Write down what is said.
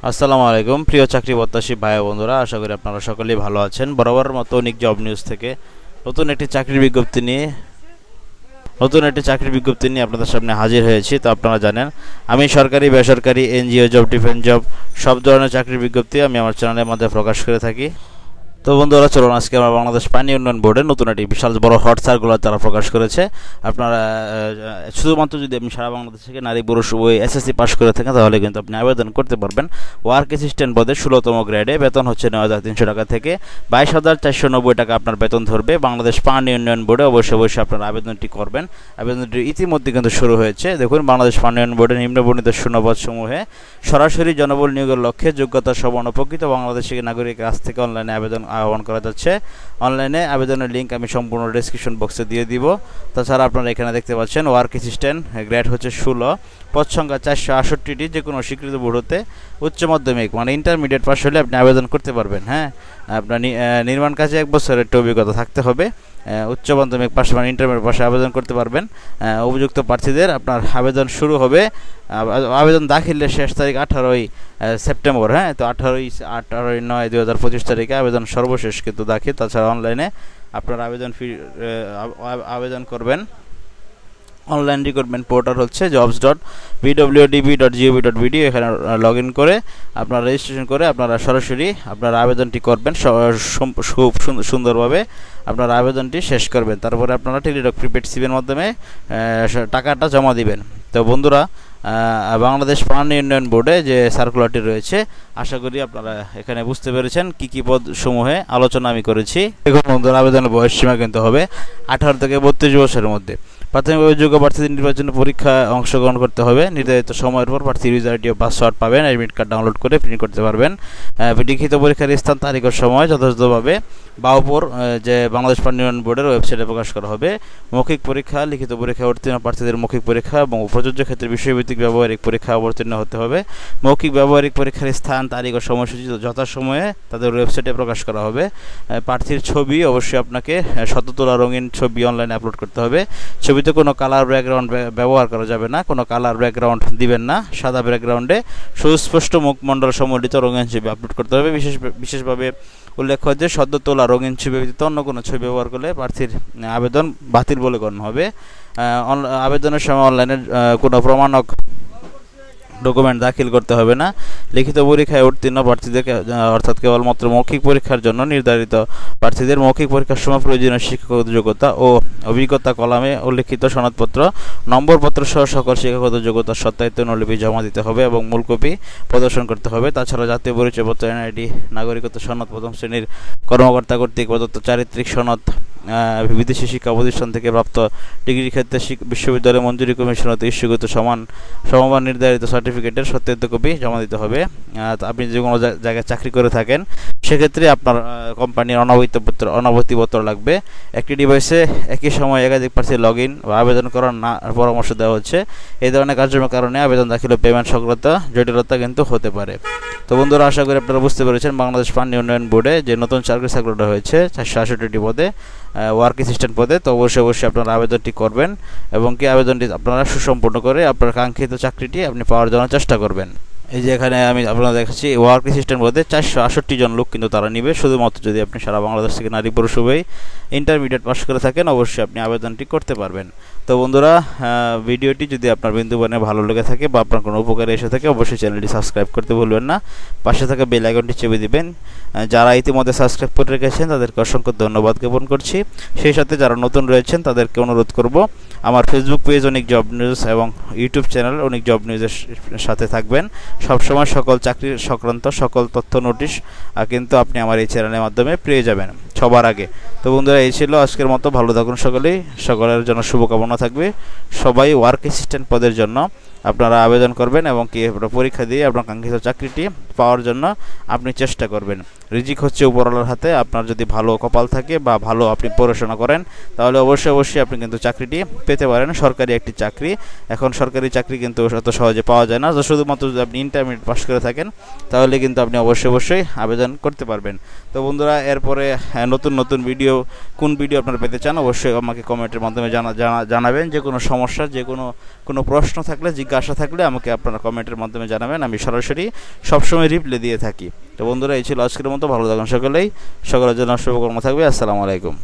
আসসালামু আলাইকুম প্রিয় চাকরি প্রত্যাশী ভাই ও বন্ধুরা, আশা করি আপনারা সকলেই ভালো আছেন। বরাবরের মতো অনেক জব নিউজ থেকে নতুন একটি চাকরির বিজ্ঞপ্তি নিয়ে আপনাদের সামনে হাজির হয়েছি। তো আপনারা জানেন আমি সরকারি, বেসরকারি, এনজিও জব, ডিফেন্স জব সব ধরনের চাকরির বিজ্ঞপ্তি আমি আমার চ্যানেলের মধ্যে প্রকাশ করে থাকি। তো বন্ধুরা, চলুন আজকে আমরা বাংলাদেশ পানি উন্নয়ন বোর্ডের নতুন একটি বিশাল বড় হট সার্কুলার তারা প্রকাশ করেছে। আপনারা শুধুমাত্র যদি আপনি সারা বাংলাদেশ থেকে নারী পুরুষ উভয় এসএসসি পাস করে থাকেন তাহলে কিন্তু আপনি আবেদন করতে পারবেন। ওয়ার্ক অ্যাসিস্ট্যান্ট পদে 16তম গ্রেডে বেতন হচ্ছে 9,300 টাকা থেকে 22,490 টাকা আপনার বেতন ধরবে। বাংলাদেশ পানি উন্নয়ন বোর্ডে অবশ্যই আপনারা আবেদনটি করবেন। আবেদনটি ইতিমধ্যে কিন্তু শুরু হয়েছে। দেখুন, বাংলাদেশ পানি উন্নয়ন বোর্ডের নিম্নবর্ণিত শূন্যপদসমূহে সরাসরি জনবল নিয়োগের লক্ষ্যে যোগ্যতা সম্পন্ন প্রকৃত বাংলাদেশি নাগরিকের কাছ থেকে অনলাইনে আবেদন আহ্বান করা যাচ্ছে। অনলাইনে আবেদনের লিঙ্ক আমি সম্পূর্ণ ডেসক্রিপশন বক্সে দিয়ে দিব। তাছাড়া আপনারা এখানে দেখতে পাচ্ছেন ওয়ার্ক অ্যাসিস্ট্যান্ট গ্রেড হচ্ছে 16, পদ সংখ্যা 468টি, যে কোনো স্বীকৃত বোর্ড হতে উচ্চ মাধ্যমিক মানে ইন্টারমিডিয়েট পাস হলে আপনি আবেদন করতে পারবেন। হ্যাঁ, আপনার নির্মাণ কাজে 1 বছরের একটা অভিজ্ঞতা থাকতে হবে। উচ্চ মাধ্যমিক পাশে মানে ইন্টারমিডিয়েট পাশে আবেদন করতে পারবেন। উপযুক্ত প্রার্থীদের আপনার আবেদন শুরু হবে, আবেদন দাখিলের শেষ তারিখ 18ই সেপ্টেম্বর। হ্যাঁ, তো 18/9/2025 তারিখে আবেদন সর্বশেষ কিন্তু দাখিল। তাছাড়া অনলাইনে আপনার আবেদন করবেন। অনলাইন রিক্রুটমেন্ট পোর্টাল হচ্ছে jobs.pwdb.gov.bd। এখানে লগ ইন করে আপনারা রেজিস্ট্রেশন করে আপনারা সরাসরি আপনারা আবেদনটি করবেন। খুব সুন্দরভাবে আপনারা আবেদনটি শেষ করবেন। তারপরে আপনারা টেলিটক প্রিপেড সিমের মাধ্যমে টাকাটা জমা দিবেন। তো বন্ধুরা, বাংলাদেশ পানি উন্নয়ন বোর্ডে যে সার্কুলারটি রয়েছে, আশা করি আপনারা এখানে বুঝতে পেরেছেন কি কি পদ সমূহে আলোচনা আমি করেছি। দেখুন বন্ধুরা, আবেদনের বয়স সীমা কিন্তু হবে 18 থেকে 32 বছরের মধ্যে। প্রাথমিকভাবে যোগ্য প্রার্থীদের নির্বাচনী পরীক্ষায় অংশগ্রহণ করতে হবে। নির্ধারিত সময়ের পর প্রার্থী ইউজার আইডি ও পাসওয়ার্ড পাবেন। অ্যাডমিট কার্ড ডাউনলোড করে প্রিন্ট করতে পারবেন। লিখিত পরীক্ষার স্থান, তারিখ ও সময় যথাযথভাবে বাউপুর যে বাংলাদেশ পানি উন্নয়ন বোর্ডের ওয়েবসাইটে প্রকাশ করা হবে। মৌখিক পরীক্ষা, লিখিত পরীক্ষা উত্তীর্ণ প্রার্থীদের মৌখিক পরীক্ষা এবং প্রযোজ্য ক্ষেত্রে বিষয়ভিত্তিক ব্যবহারিক পরীক্ষা অবতীর্ণ হতে হবে। মৌখিক ব্যবহারিক পরীক্ষার স্থান, তারিখ ও সময়সূচি যথাসময়ে তাদের ওয়েবসাইটে প্রকাশ করা হবে। প্রার্থীর ছবি অবশ্যই আপনাকে সদ্য তোলা রঙিন ছবি অনলাইনে আপলোড করতে হবে। ছবিতে কোনো কালার ব্যাকগ্রাউন্ড ব্যবহার করা যাবে না, কোনো কালার ব্যাকগ্রাউন্ড দিবেন না। সাদা ব্যাকগ্রাউন্ডে সুস্পষ্ট মুখমণ্ডল সম্বলিত রঙিন ছবি আপলোড করতে হবে। বিশেষভাবে উল্লেখ্য যে সদ্য তোলা রঙিন ছবি ব্যতীত অন্য কোনো ছবি ব্যবহার করলে প্রার্থীর আবেদন বাতিল বলে গণ্য হবে। আবেদনের সময় অনলাইনে কোনো প্রমাণক ডকুমেন্ট দাখিল করতে হবে না। লিখিত পরীক্ষায় উত্তীর্ণ প্রার্থীদেরকে অর্থাৎ কেবলমাত্র মৌখিক পরীক্ষার জন্য নির্ধারিত প্রার্থীদের মৌখিক পরীক্ষার সময় প্রয়োজনীয় শিক্ষাগত যোগ্যতা ও অভিজ্ঞতা কলামে উল্লেখিত সনদপত্র, নম্বরপত্র সহ সকল শিক্ষাগত যোগ্যতার সত্যায়িত অনুলিপি জমা দিতে হবে এবং মূল কপি প্রদর্শন করতে হবে। তাছাড়া জাতীয় পরিচয়পত্র, এনআইডি, নাগরিকত্ব সনদ, প্রথম শ্রেণীর কর্মকর্তা কর্তৃক প্রদত্ত চারিত্রিক সনদ, বিদেশি শিক্ষা প্রতিষ্ঠান থেকে প্রাপ্ত ডিগ্রির ক্ষেত্রে বিশ্ববিদ্যালয় মঞ্জুরি কমিশন হতে ইস্যুকৃত সমমান নির্ধারিত সার্টিফিকেটের সত্যায়িত কপি জমা দিতে হবে। আপনি যে কোনো জায়গায় চাকরি করে থাকেন সেক্ষেত্রে আপনার কোম্পানির অনাবৃত্তিপত্র লাগবে। একটি ডিভাইসে একই সময় একাধিক প্রার্থী লগ ইন বা আবেদন করার না পরামর্শ দেওয়া হচ্ছে। এই ধরনের কার্যক্রমের কারণে আবেদন দাখিল ও পেমেন্ট সংক্রান্ত জটিলতা কিন্তু হতে পারে। তো বন্ধুরা, আশা করি আপনারা বুঝতে পেরেছেন বাংলাদেশ পানি উন্নয়ন বোর্ডে যে নতুন চাকরি সার্কুলার হয়েছে 468টি পদে, ওয়ার্ক অ্যাসিস্ট্যান্ট পদে। তো অবশ্যই আপনারা আবেদনটি করবেন এবং কি আবেদনটি আপনারা সুসম্পন্ন করে আপনার কাঙ্ক্ষিত চাকরিটি আপনি পাওয়ার জন্য চেষ্টা করবেন। এই যে এখানে আমি আপনারা দেখাচ্ছি ওয়ার্ক অ্যাসিস্ট্যান্ট পদে 468 জন লোক কিন্তু তারা নিবে, শুধুমাত্র যদি আপনি সারা বাংলাদেশ থেকে নারী পুরুষ উভয়ই ইন্টারমিডিয়েট পাস করে থাকেন অবশ্যই আপনি আবেদনটি করতে পারবেন। তো বন্ধুরা, ভিডিওটি যদি আপনার বিন্দুবনে ভালো লেগে থাকে বা আপনার কোনো উপকারে এসে থাকে অবশ্যই চ্যানেলটি সাবস্ক্রাইব করতে ভুলবেন না। পাশে থাকা বেল আইকনটি চেপে দিবেন। যারা ইতিমধ্যে সাবস্ক্রাইব করে রেখেছেন তাদেরকে অসংখ্য ধন্যবাদ জ্ঞাপন করছি। সেই সাথে যারা নতুন রয়েছেন তাদেরকে অনুরোধ করব আমার ফেসবুক পেজ অনেক জব নিউজ এবং ইউটিউব চ্যানেল অনেক জব নিউজের সাথে থাকবেন। সবসময় সকল চাকরির সংক্রান্ত সকল তথ্য নোটিশ কিন্তু আপনি আমার এই চ্যানেলের মাধ্যমে পেয়ে যাবেন সবার আগে। তো বন্ধুরা, এই ছিল আজকের মতো। ভালো থাকুন সকলের জন্য শুভকামনা থাকবে। সবাই ওয়ার্ক অ্যাসিস্ট্যান্ট পদের জন্য আপনারা আবেদন করবেন এবং কি পরীক্ষা দিয়ে আপনার কাঙ্ক্ষিত চাকরিটি পাওয়ার জন্য আপনি চেষ্টা করবেন। রিজিক হচ্ছে উপরওয়ালার হাতে। আপনার যদি ভালো কপাল থাকে বা ভালো আপনি পড়াশোনা করেন তাহলে অবশ্যই আপনি কিন্তু চাকরিটি পেতে পারেন। সরকারি একটি চাকরি, এখন সরকারি চাকরি কিন্তু অত সহজে পাওয়া যায় না। শুধুমাত্র যদি আপনি ইন্টারমিডিয়েট পাস করে থাকেন তাহলে কিন্তু আপনি অবশ্যই আবেদন করতে পারবেন। তো বন্ধুরা, এরপরে নতুন ভিডিও কোন ভিডিও আপনারা পেতে চান অবশ্যই আমাকে কমেন্টের মাধ্যমে জানাবেন। যে কোনো সমস্যা, যে কোনো প্রশ্ন থাকলে জিজ্ঞাসা থাকলে আমাকে আপনারা কমেন্টের মাধ্যমে জানাবেন, আমি সরাসরি সবসময় রিপ্লাই দিয়ে থাকি। তো বন্ধুরা, এই ছিল আজকের মতো। ভালো থাকুন সকলেই, সকলের জন্য শুভকামনা থাকবে। আসসালামু আলাইকুম।